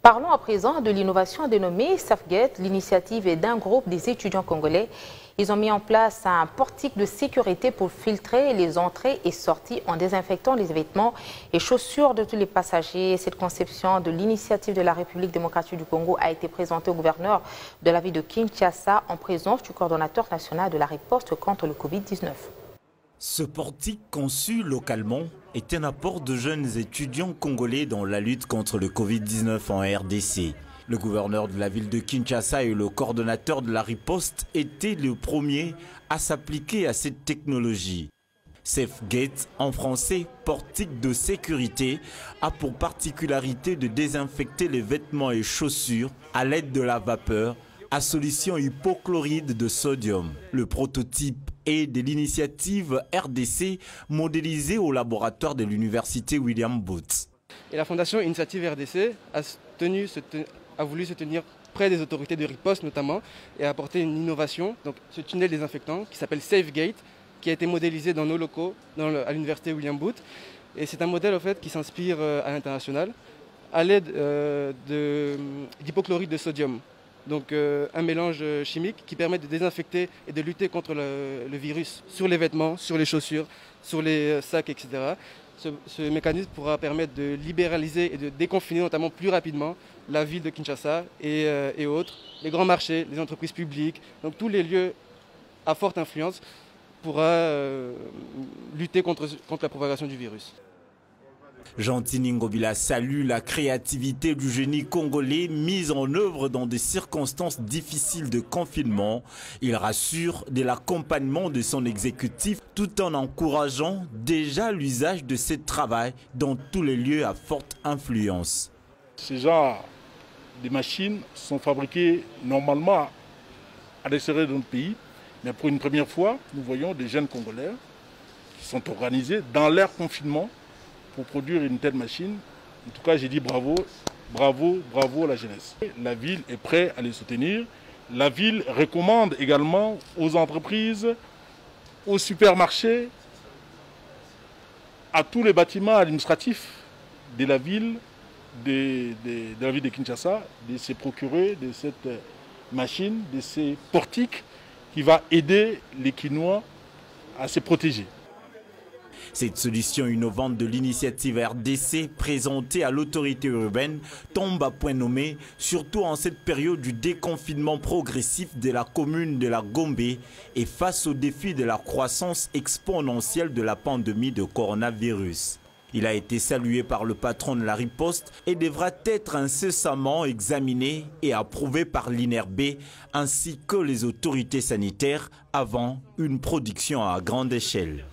Parlons à présent de l'innovation dénommée SafeGate. L'initiative est d'un groupe des étudiants congolais. Ils ont mis en place un portique de sécurité pour filtrer les entrées et sorties en désinfectant les vêtements et chaussures de tous les passagers. Cette conception de l'initiative de la République démocratique du Congo a été présentée au gouverneur de la ville de Kinshasa en présence du coordonnateur national de la riposte contre le Covid-19. Ce portique conçu localement est un apport de jeunes étudiants congolais dans la lutte contre le Covid-19 en RDC. Le gouverneur de la ville de Kinshasa et le coordonnateur de la riposte étaient les premiers à s'appliquer à cette technologie. SafeGate, en français portique de sécurité, a pour particularité de désinfecter les vêtements et chaussures à l'aide de la vapeur à solution hypochlorite de sodium. Le prototype est de l'initiative RDC modélisée au laboratoire de l'université William Booth. Et la fondation Initiative RDC a voulu se tenir près des autorités de riposte notamment et apporter une innovation, donc ce tunnel désinfectant qui s'appelle SafeGate, qui a été modélisé dans nos locaux à l'université William Booth. Et c'est un modèle en fait, qui s'inspire à l'international à l'aide d'hypochlorite de sodium. Donc un mélange chimique qui permet de désinfecter et de lutter contre le virus sur les vêtements, sur les chaussures, sur les sacs, etc. Ce mécanisme pourra permettre de libéraliser et de déconfiner notamment plus rapidement la ville de Kinshasa et autres, les grands marchés, les entreprises publiques, donc tous les lieux à forte influence pourra lutter contre la propagation du virus. Gentini Ngobila salue la créativité du génie congolais mise en œuvre dans des circonstances difficiles de confinement. Il rassure de l'accompagnement de son exécutif tout en encourageant déjà l'usage de ce travail dans tous les lieux à forte influence. Ces genre de machines sont fabriquées normalement à l'extérieur de notre pays, mais pour une première fois, nous voyons des jeunes Congolais qui sont organisés dans leur confinement pour produire une telle machine. En tout cas, j'ai dit bravo, bravo, bravo à la jeunesse. La ville est prête à les soutenir. La ville recommande également aux entreprises, aux supermarchés, à tous les bâtiments administratifs de la ville, de la ville de Kinshasa, de se procurer de cette machine, de ces portiques qui va aider les Kinois à se protéger. Cette solution innovante de l'initiative RDC présentée à l'autorité urbaine tombe à point nommé, surtout en cette période du déconfinement progressif de la commune de la Gombe et face au défi de la croissance exponentielle de la pandémie de coronavirus. Il a été salué par le patron de la riposte et devra être incessamment examiné et approuvé par l'INRB ainsi que les autorités sanitaires avant une production à grande échelle.